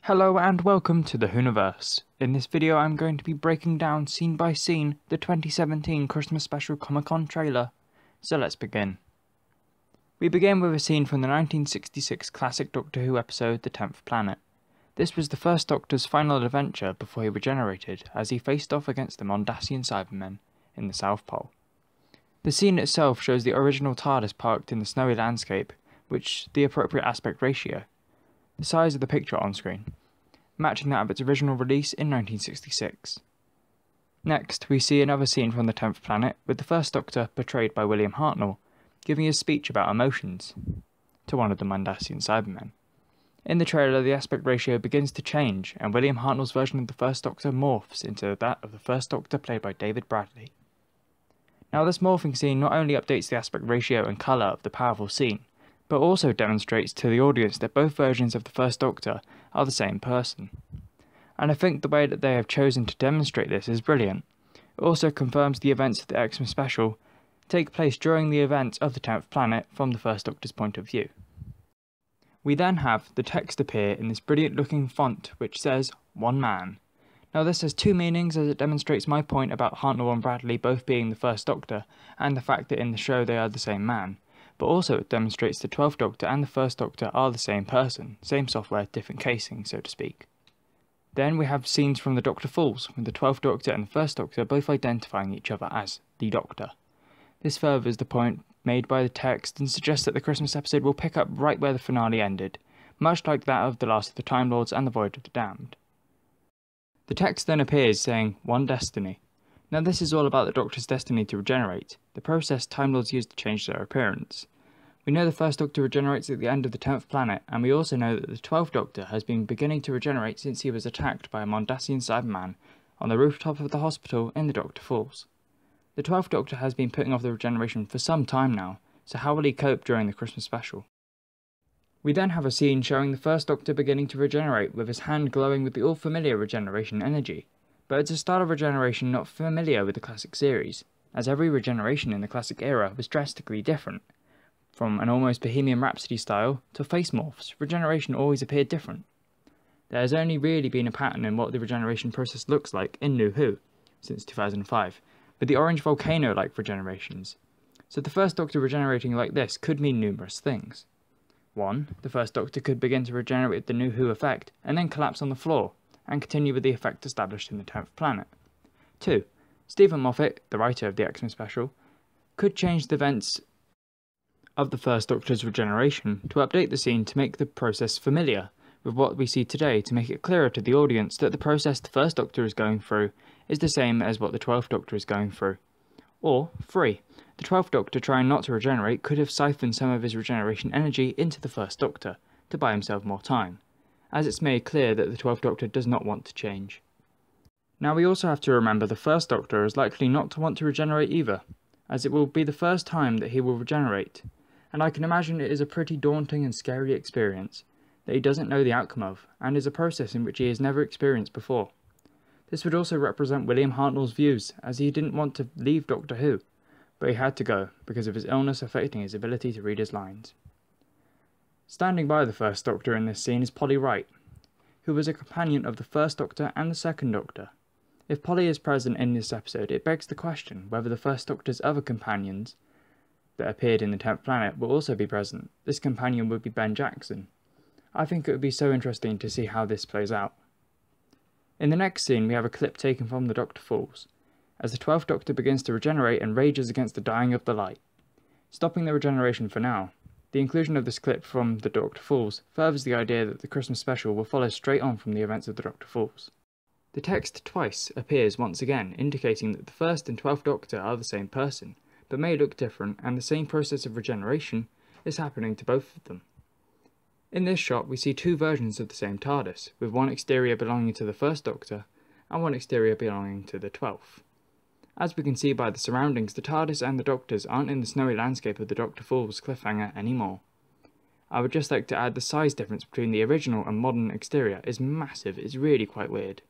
Hello and welcome to the Whoniverse. In this video I'm going to be breaking down scene by scene the 2017 Christmas Special Comic-Con trailer. So let's begin. We begin with a scene from the 1966 classic Doctor Who episode The 10th Planet. This was the first Doctor's final adventure before he regenerated, as he faced off against the Mondasian Cybermen in the South Pole. The scene itself shows the original Tardis parked in the snowy landscape, which the appropriate aspect ratio, the size of the picture on screen, matching that of its original release in 1966. Next, we see another scene from the 10th Planet, with the first Doctor, portrayed by William Hartnell, giving his speech about emotions to one of the Mondasian Cybermen. In the trailer, the aspect ratio begins to change, and William Hartnell's version of the first Doctor morphs into that of the first Doctor played by David Bradley. Now, this morphing scene not only updates the aspect ratio and colour of the powerful scene, but also demonstrates to the audience that both versions of the first Doctor are the same person. And I think the way that they have chosen to demonstrate this is brilliant. It also confirms the events of the Xmas special take place during the events of the 10th Planet from the first Doctor's point of view. We then have the text appear in this brilliant looking font which says, "One Man." Now this has two meanings, as it demonstrates my point about Hartnell and Bradley both being the first Doctor, and the fact that in the show they are the same man. But also it demonstrates the 12th Doctor and the 1st Doctor are the same person, same software, different casing, so to speak. Then we have scenes from the Doctor Falls, with the 12th Doctor and the 1st Doctor both identifying each other as the Doctor. This furthers the point made by the text and suggests that the Christmas episode will pick up right where the finale ended, much like that of The Last of the Time Lords and The Voyage of the Damned. The text then appears saying, "One Destiny." Now this is all about the Doctor's destiny to regenerate, the process Time Lords use to change their appearance. We know the first Doctor regenerates at the end of the 10th Planet, and we also know that the 12th Doctor has been beginning to regenerate since he was attacked by a Mondasian Cyberman on the rooftop of the hospital in the Doctor Falls. The 12th Doctor has been putting off the regeneration for some time now, so how will he cope during the Christmas special? We then have a scene showing the first Doctor beginning to regenerate with his hand glowing with the all-familiar regeneration energy. But it's a style of regeneration not familiar with the classic series, as every regeneration in the classic era was drastically different. From an almost Bohemian Rhapsody style to face morphs, regeneration always appeared different. There has only really been a pattern in what the regeneration process looks like in New Who, since 2005, with the orange volcano-like regenerations. So the first Doctor regenerating like this could mean numerous things. 1. The first Doctor could begin to regenerate with the New Who effect, and then collapse on the floor, and continue with the effect established in the 10th Planet. 2. Stephen Moffat, the writer of the Xmas special, could change the events of the first Doctor's regeneration to update the scene to make the process familiar with what we see today, to make it clearer to the audience that the process the first Doctor is going through is the same as what the 12th Doctor is going through. Or 3. The 12th Doctor, trying not to regenerate, could have siphoned some of his regeneration energy into the first Doctor to buy himself more time, as it's made clear that the 12th Doctor does not want to change. Now we also have to remember the first Doctor is likely not to want to regenerate either, as it will be the first time that he will regenerate, and I can imagine it is a pretty daunting and scary experience that he doesn't know the outcome of, and is a process in which he has never experienced before. This would also represent William Hartnell's views, as he didn't want to leave Doctor Who, but he had to go because of his illness affecting his ability to read his lines. Standing by the first Doctor in this scene is Polly Wright, who was a companion of the first Doctor and the second Doctor. If Polly is present in this episode, it begs the question whether the first Doctor's other companions that appeared in the 10th Planet will also be present. This companion would be Ben Jackson. I think it would be so interesting to see how this plays out. In the next scene we have a clip taken from the Doctor Falls, as the 12th Doctor begins to regenerate and rages against the dying of the light. Stopping the regeneration for now, the inclusion of this clip from the Doctor Falls furthers the idea that the Christmas special will follow straight on from the events of the Doctor Falls. The text twice appears once again, indicating that the 1st and 12th Doctor are the same person, but may look different, and the same process of regeneration is happening to both of them. In this shot we see two versions of the same Tardis, with one exterior belonging to the 1st Doctor, and one exterior belonging to the 12th. As we can see by the surroundings, the Tardis and the Doctors aren't in the snowy landscape of the Doctor Falls cliffhanger anymore. I would just like to add the size difference between the original and modern exterior is massive. It's really quite weird.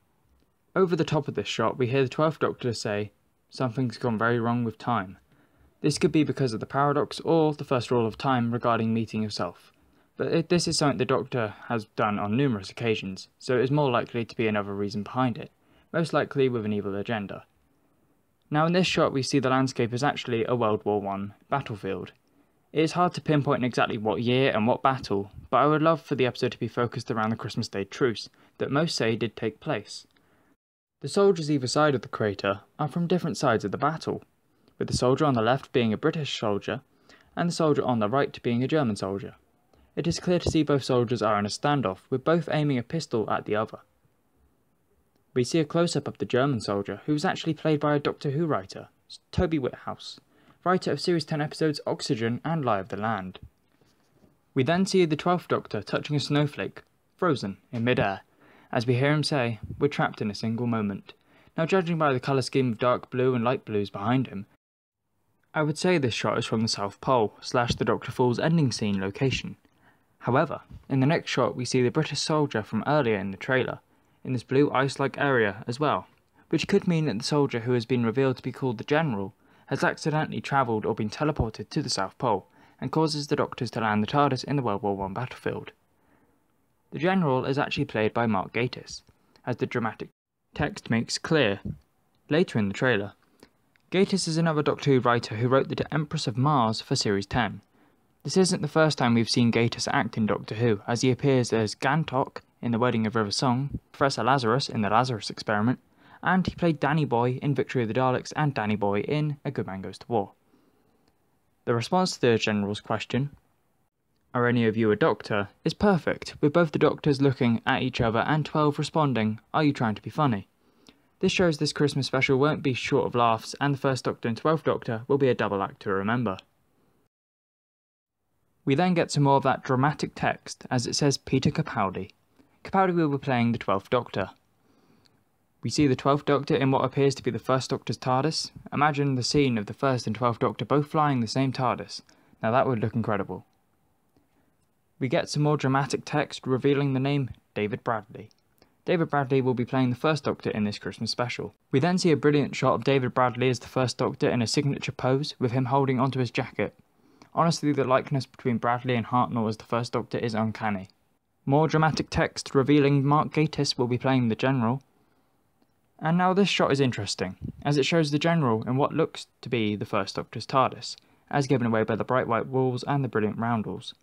Over the top of this shot we hear the 12th Doctor say, "Something's gone very wrong with time," This could be because of the paradox or the first rule of time regarding meeting yourself, but this is something the Doctor has done on numerous occasions, so it is more likely to be another reason behind it, most likely with an evil agenda. Now in this shot we see the landscape is actually a World War I battlefield. It is hard to pinpoint exactly what year and what battle, but I would love for the episode to be focused around the Christmas Day truce that most say did take place. The soldiers either side of the crater are from different sides of the battle, with the soldier on the left being a British soldier and the soldier on the right being a German soldier. It is clear to see both soldiers are in a standoff, with both aiming a pistol at the other. We see a close-up of the German soldier, who was actually played by a Doctor Who writer, Toby Whithouse, writer of Series 10 episodes Oxygen and Lie of the Land. We then see the 12th Doctor touching a snowflake, frozen, in mid-air, as we hear him say, "We're trapped in a single moment." Now judging by the colour scheme of dark blue and light blues behind him, I would say this shot is from the South Pole / the Doctor Falls ending scene location. However, in the next shot we see the British soldier from earlier in the trailer, in this blue ice-like area as well, which could mean that the soldier who has been revealed to be called the General has accidentally travelled or been teleported to the South Pole, and causes the Doctors to land the Tardis in the World War I battlefield. The General is actually played by Mark Gatiss, as the dramatic text makes clear. Later in the trailer, Gatiss is another Doctor Who writer who wrote the Empress of Mars for Series 10. This isn't the first time we've seen Gatiss act in Doctor Who, as he appears as Gantok in The Wedding of River Song, Professor Lazarus in The Lazarus Experiment, and he played Danny Boy in Victory of the Daleks and Danny Boy in A Good Man Goes to War. The response to the General's question, "Are any of you a Doctor?" is perfect, with both the Doctors looking at each other and 12 responding, "Are you trying to be funny?" This shows this Christmas special won't be short of laughs, and the First Doctor and 12th Doctor will be a double act to remember. We then get some more of that dramatic text, as it says Peter Capaldi. Capaldi will be playing the 12th Doctor. We see the 12th Doctor in what appears to be the First Doctor's TARDIS. Imagine the scene of the 1st and 12th Doctor both flying the same TARDIS. Now that would look incredible. We get some more dramatic text revealing the name David Bradley. David Bradley will be playing the First Doctor in this Christmas special. We then see a brilliant shot of David Bradley as the First Doctor in a signature pose, with him holding onto his jacket. Honestly, the likeness between Bradley and Hartnell as the First Doctor is uncanny. More dramatic text revealing Mark Gatiss will be playing the General. And now this shot is interesting, as it shows the General in what looks to be the First Doctor's TARDIS, as given away by the bright white walls and the brilliant roundels.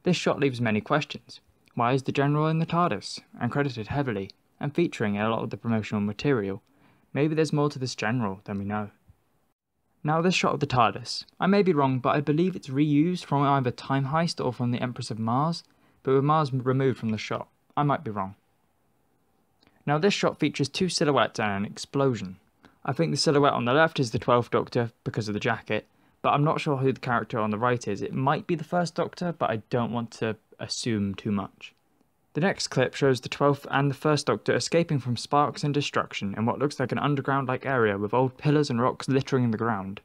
This shot leaves many questions. Why is the General in the TARDIS, and credited heavily, and featuring in a lot of the promotional material? Maybe there's more to this General than we know. Now this shot of the TARDIS, I may be wrong, but I believe it's reused from either Time Heist or from the Empress of Mars, but with Mars removed from the shot. I might be wrong. Now this shot features two silhouettes and an explosion. I think the silhouette on the left is the 12th Doctor because of the jacket, but I'm not sure who the character on the right is. It might be the First Doctor, but I don't want to assume too much. The next clip shows the 12th and the First Doctor escaping from sparks and destruction in what looks like an underground-like area with old pillars and rocks littering the ground.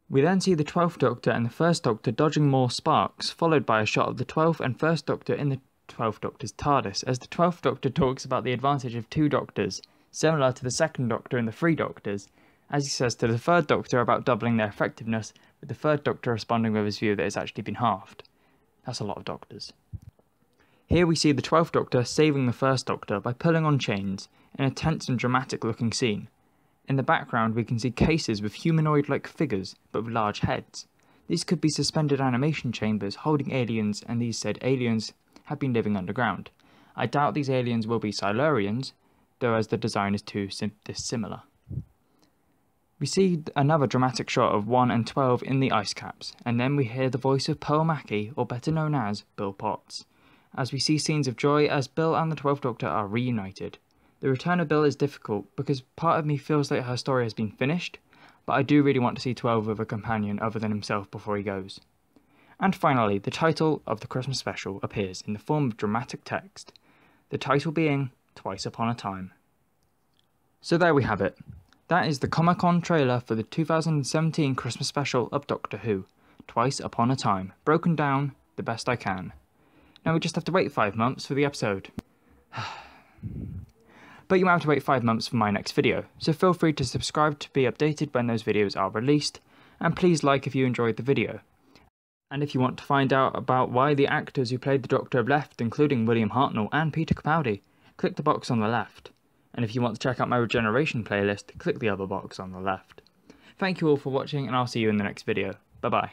We then see the 12th Doctor and the First Doctor dodging more sparks, followed by a shot of the 12th and First Doctor in the 12th Doctor's TARDIS, as the 12th Doctor talks about the advantage of 2 Doctors, similar to the 2nd Doctor and the 3 Doctors, as he says to the 3rd Doctor about doubling their effectiveness, with the 3rd Doctor responding with his view that it's actually been halved. That's a lot of Doctors. Here we see the 12th Doctor saving the First Doctor by pulling on chains, in a tense and dramatic looking scene. In the background we can see cases with humanoid-like figures, but with large heads. These could be suspended animation chambers holding aliens, and these said aliens have been living underground. I doubt these aliens will be Silurians, though as the design is too dissimilar. We see another dramatic shot of 1 and 12 in the ice caps, and then we hear the voice of Pearl Mackie, or better known as Bill Potts, as we see scenes of joy as Bill and the 12th Doctor are reunited. The return of Bill is difficult, because part of me feels like her story has been finished, but I do really want to see 12 with a companion other than himself before he goes. And finally, the title of the Christmas special appears in the form of dramatic text, the title being Twice Upon a Time. So there we have it. That is the Comic-Con trailer for the 2017 Christmas special of Doctor Who, Twice Upon a Time, broken down the best I can. Now we just have to wait 5 months for the episode. But you might have to wait 5 months for my next video, so feel free to subscribe to be updated when those videos are released, and please like if you enjoyed the video. And if you want to find out about why the actors who played the Doctor have left, including William Hartnell and Peter Capaldi, click the box on the left. And if you want to check out my Regeneration playlist, click the other box on the left. Thank you all for watching, and I'll see you in the next video. Bye bye.